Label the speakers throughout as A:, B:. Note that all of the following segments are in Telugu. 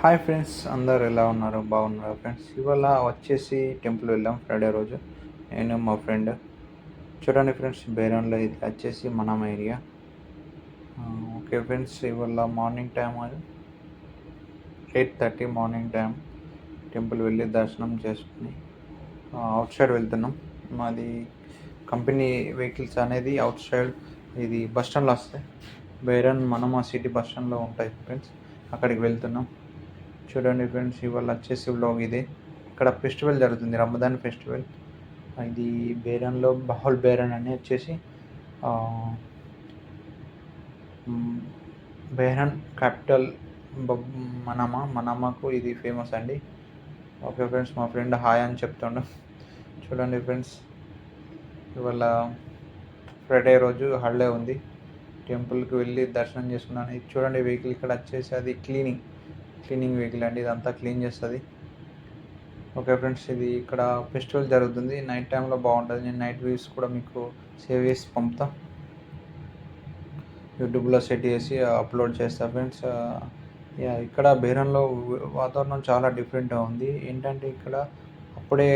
A: హాయ్ ఫ్రెండ్స్, అందరు ఎలా ఉన్నారు? బాగున్నారు ఫ్రెండ్స్. ఇవాళ వచ్చేసి టెంపుల్ వెళ్ళాం ఫ్రైడే రోజు, నేను మా ఫ్రెండ్. చూడండి ఫ్రెండ్స్, బేరంలో ఇది వచ్చేసి మనం ఏరియా. ఓకే ఫ్రెండ్స్, ఇవాళ మార్నింగ్ టైం, అది 8:30 మార్నింగ్ టైం. టెంపుల్ వెళ్ళి దర్శనం చేసుకుని అవుట్ సైడ్ వెళ్తున్నాం. మాది కంపెనీ వెహికల్స్ అనేది అవుట్ సైడ్ ఇది బస్ స్టాండ్లో వస్తాయి. బేరన్ మనమా సిటీ బస్ స్టాండ్లో ఉంటాయి ఫ్రెండ్స్, అక్కడికి వెళ్తున్నాం. చూడండి ఫ్రెండ్స్, ఇవాళ వచ్చేసి వ్లాగ్ ఇదే. ఇక్కడ ఫెస్టివల్ జరుగుతుంది, రమదాన్ ఫెస్టివల్. ఇది బేరన్లో బహుల్ బేరన్ అని వచ్చేసి బేరన్ క్యాపిటల్. మనమాకు ఇది ఫేమస్ అండి. ఓకే ఫ్రెండ్స్, మా ఫ్రెండ్ హాయ్ అని చెప్తుండు. చూడండి ఫ్రెండ్స్, ఇవాళ ఫ్రైడే రోజు హాలిడే ఉంది. టెంపుల్కి వెళ్ళి దర్శనం చేసుకున్నాను. ఇది చూడండి వెహికల్ ఇక్కడ వచ్చేసి అది క్లీనింగ్ వెహికల్ అండి, ఇదంతా క్లీన్ చేస్తుంది. ఓకే ఫ్రెండ్స్, ఇది ఇక్కడ ఫెస్టివల్ జరుగుతుంది. నైట్ టైంలో బాగుంటుంది. నేను నైట్ వ్యూస్ కూడా మీకు సేవ్ చేసి పంపుతా, యూట్యూబ్లో సెట్ చేసి అప్లోడ్ చేస్తా ఫ్రెండ్స్. ఇక్కడ బేరంలో వాతావరణం చాలా డిఫరెంట్గా ఉంది. ఏంటంటే ఇక్కడ అప్పుడే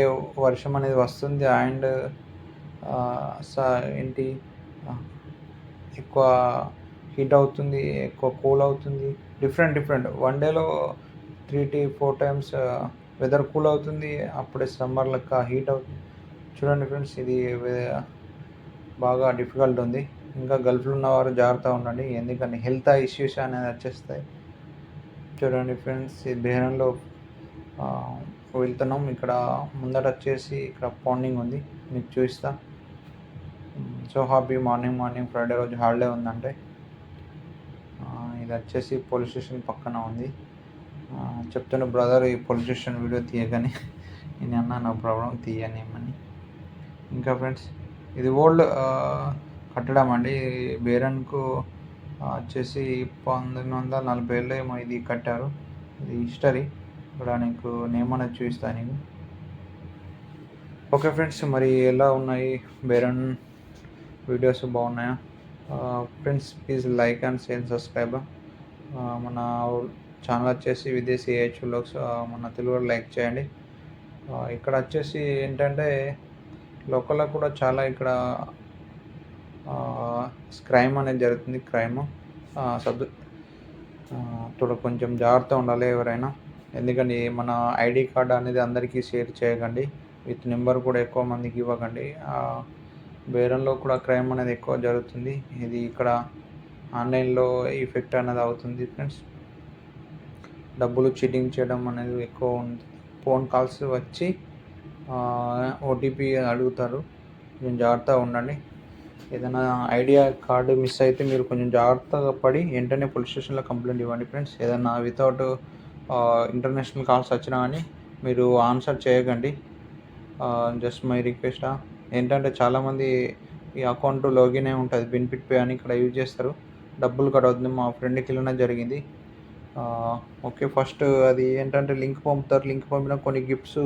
A: వర్షం అనేది వస్తుంది అండ్ ఏంటి ఎక్కువ హీట్ అవుతుంది, ఎక్కువ కూల్ అవుతుంది. డిఫరెంట్ వన్ డేలో 3 to 4 times వెదర్ కూల్ అవుతుంది, అప్పుడే సమ్మర్ లెక్క హీట్ అవుతుంది. చూడండి ఫ్రెండ్స్, ఇది బాగా డిఫికల్ట్ ఉంది. ఇంకా గల్ఫ్లో ఉన్నవారు జాగ్రత్తగా ఉండండి, ఎందుకంటే హెల్త్ ఇష్యూస్ అనేది వచ్చేస్తాయి. చూడండి ఫ్రెండ్స్, ఈ బేరంలో వెళ్తున్నాం. ఇక్కడ ముందట వచ్చేసి ఇక్కడ పాండింగ్ ఉంది, మీకు చూపిస్తా. సో హ్యాపీ మార్నింగ్ ఫ్రైడే రోజు హాలిడే ఉందంటే. ఇది వచ్చేసి పోలీస్ స్టేషన్ పక్కన ఉంది. చెప్తున్న బ్రదర్, ఈ పోలీస్ స్టేషన్ వీడియో తీయగానే నేను అన్నా నో ప్రాబ్లం తీయనేమని. ఇంకా ఫ్రెండ్స్, ఇది ఓల్డ్ కట్టడం అండి. బేరన్కు వచ్చేసి 1940 ఏమో ఇది కట్టారు. ఇది హిస్టరీ. ఇక్కడ నీకు నేమ్ అనేది చూపిస్తాను నీకు. ఓకే ఫ్రెండ్స్, మరి ఎలా ఉన్నాయి బేరన్ వీడియోస్? బాగున్నాయా friends? Please like and share, subscribe. మన ఛానల్ వచ్చేసి విదేశీ ఏహెచ్ వ్లాగ్స్, మన తెలుగులో లైక్ చేయండి. ఇక్కడ వచ్చేసి ఏంటంటే లోకల్లో కూడా చాలా ఇక్కడ క్రైమ్ అనేది జరుగుతుంది. కొంచెం జాగ్రత్త ఉండాలి ఎవరైనా, ఎందుకంటే మన ఐడి కార్డ్ అనేది అందరికీ షేర్ చేయకండి, విత్ నెంబర్ కూడా ఎక్కువ మందికి ఇవ్వకండి. బేరంలో కూడా క్రైమ్ అనేది ఎక్కువ జరుగుతుంది. ఇది ఇక్కడ ఆన్లైన్లో ఎఫెక్ట్ అనేది అవుతుంది ఫ్రెండ్స్. డబ్బులు చీటింగ్ చేయడం అనేది ఎక్కువ ఉంది. ఫోన్ కాల్స్ వచ్చి ఓటీపీ అడుగుతారు, కొంచెం జాగ్రత్తగా ఉండండి. ఏదైనా ఐడియా కార్డు మిస్ అయితే మీరు కొంచెం జాగ్రత్తగా పడి వెంటనే పోలీస్ స్టేషన్లో కంప్లైంట్ ఇవ్వండి ఫ్రెండ్స్. ఏదైనా వితౌట్ ఇంటర్నేషనల్ కాల్స్ వచ్చినా కానీ మీరు ఆన్సర్ చేయకండి. Just my request. ఏంటంటే చాలామంది ఈ అకౌంట్ లాగిన్ అయి ఉంటుంది, బెనిఫిట్ పే అని ఇక్కడ యూజ్ చేస్తారు, డబ్బులు కట్ అవుతుంది. మా ఫ్రెండ్కి వెళ్ళినా జరిగింది. ఓకే, ఫస్ట్ అది ఏంటంటే లింక్ పంపుతారు, లింక్ పంపిన కొన్ని గిఫ్ట్స్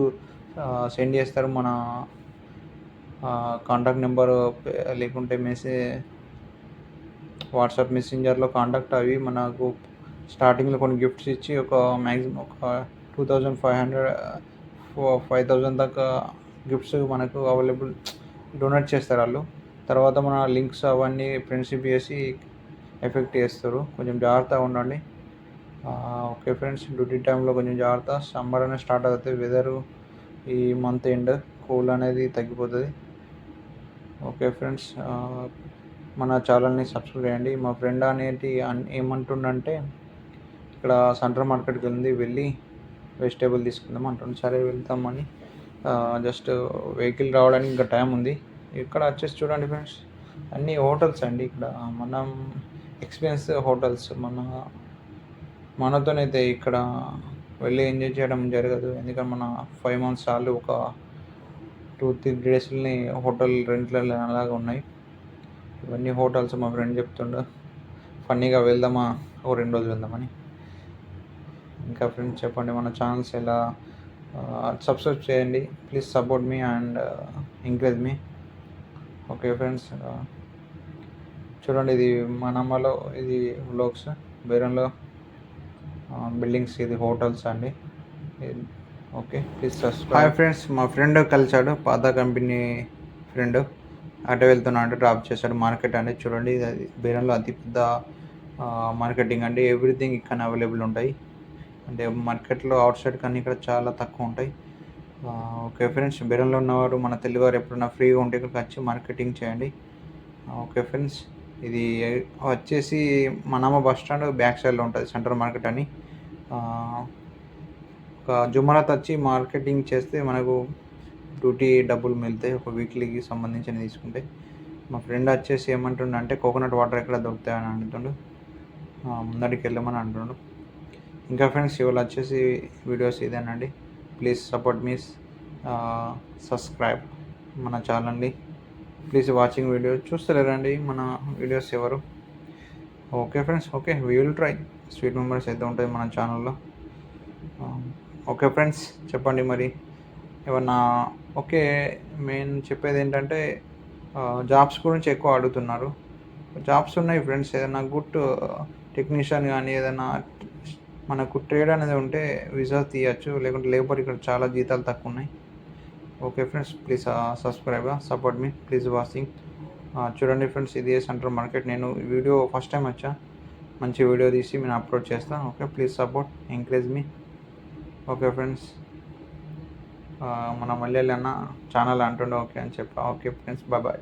A: సెండ్ చేస్తారు. మన కాంటాక్ట్ నెంబర్ లేకుంటే వాట్సాప్ మెసెంజర్లో కాంటాక్ట్ అవి మనకు స్టార్టింగ్లో కొన్ని గిఫ్ట్స్ ఇచ్చి ఒక మ్యాక్సిమం ఒక 2500 5000 దాకా గిఫ్ట్స్ మనకు అవైలబుల్ డొనేట్ చేస్తారు వాళ్ళు. తర్వాత మన లింక్స్ అవన్నీ ఫ్రెండ్షిప్ చేసి ఎఫెక్ట్ చేస్తారు, కొంచెం జాగ్రత్తగా ఉండండి. ఓకే ఫ్రెండ్స్, డ్యూటీ టైంలో కొంచెం జాగ్రత్త. సమ్మర్ అనేది స్టార్ట్ అవుతుంది, వెదరు ఈ మంత్ ఎండ్ కూల్ అనేది తగ్గిపోతుంది. ఓకే ఫ్రెండ్స్, మన ఛానల్ని సబ్స్క్రైబ్ చేయండి. మా ఫ్రెండ్ అనేది ఏమంటుండంటే ఇక్కడ సెంట్రల్ మార్కెట్కి వెళ్ళి వెజిటేబుల్ తీసుకుందాం అంటుండే. సరే వెళ్తామని, జస్ట్ వెహికల్ రావడానికి ఇంకా టైం ఉంది. ఇక్కడ వచ్చేసి చూడండి ఫ్రెండ్స్, అన్నీ హోటల్స్ అండి. ఇక్కడ మనం ఎక్స్పీరియన్స్ హోటల్స్ మనతోనైతే ఇక్కడ వెళ్ళి ఎంజాయ్ చేయడం జరగదు, ఎందుకంటే మన 5 months చాలు ఒక 2-3 daysని హోటల్ రెంట్లలో అలాగా ఉన్నాయి. ఇవన్నీ హోటల్స్. మా ఫ్రెండ్ చెప్తుండే ఫన్నీగా వెళ్దామా, ఓ 2 రోజులు వెళ్దామని. ఇంకా ఫ్రెండ్స్ చెప్పండి, మన ఛానల్స్ ఎలా సబ్స్క్రైబ్ చేయండి, please support me and encourage me. Okay friends, చూడండి ఇది మనమ్మలో ఇది వ్లాగ్స్ బేరంలో బిల్డింగ్స్, ఇది హోటల్స్ అండి. Okay, please subscribe. Hi friends, మా ఫ్రెండ్ కలిసాడు, పాత కంపెనీ ఫ్రెండ్. అటు వెళ్తున్నా అంటే డ్రాప్ చేశాడు. మార్కెట్ అండి, చూడండి అది బేరంలో అతిపెద్ద మార్కెటింగ్ అండి. ఎవ్రీథింగ్ ఇక్కడ అవైలబుల్ ఉంటాయి. అంటే మార్కెట్లో అవుట్ సైడ్ కానీ ఇక్కడ చాలా తక్కువ ఉంటాయి. ఓకే ఫ్రెండ్స్, బేరంలో ఉన్నవారు మన తెలుగువారు ఎప్పుడైనా ఫ్రీగా ఉంటే ఇక్కడికి వచ్చి మార్కెటింగ్ చేయండి. ఓకే ఫ్రెండ్స్, ఇది వచ్చేసి మనమ్మ బస్ స్టాండ్ బ్యాక్ సైడ్లో ఉంటుంది, సెంట్రల్ మార్కెట్ అని. ఒక జుమరాత్ వచ్చి మార్కెటింగ్ చేస్తే మనకు డ్యూటీ డబ్బులు మిగులుతాయి, ఒక వీక్లీకి సంబంధించిన తీసుకుంటే. మా ఫ్రెండ్ వచ్చేసి ఏమంటుండే అంటే కోకోనట్ వాటర్ ఎక్కడ దొరుకుతాయని అంటుండు, ముందడికి వెళ్ళమని అంటుండు. ఇంకా ఫ్రెండ్స్, ఇవాళ వచ్చేసి వీడియోస్ ఇదేనండి. ప్లీజ్ సపోర్ట్ మీ, సబ్స్క్రైబ్ మన ఛానల్ని. ప్లీజ్ వాచింగ్ వీడియో చూస్తలేరండి మన వీడియోస్ ఎవరు. Okay friends, okay we will try. Sweet members అయితే ఉంటుంది మన ఛానల్లో. ఓకే ఫ్రెండ్స్, చెప్పండి మరి ఏమన్నా. ఓకే, మెయిన్ చెప్పేది ఏంటంటే జాబ్స్ గురించి ఎక్కువ అడుగుతున్నారు. జాబ్స్ ఉన్నాయి ఫ్రెండ్స్, ఏదైనా గుడ్ టెక్నీషియన్ కానీ ఏదైనా మనకు ట్రేడ్ అనేది ఉంటే వీసా తీయచ్చు, లేకుంటే లేబర్ ఇక్కడ చాలా జీతాలు తక్కువ ఉన్నాయి. Okay friends, please subscribe, support me, please watching. చూడండి ఫ్రెండ్స్, ఇది సెంట్రల్ మార్కెట్. నేను వీడియో ఫస్ట్ టైం వచ్చా, మంచి వీడియో తీసి నేను అప్లోడ్ చేస్తాను. Okay, please support, encourage me. Okay friends, మన మళ్ళీ అన్న ఛానల్ అంటుండే ఓకే అని చెప్పా. Okay friends, bye.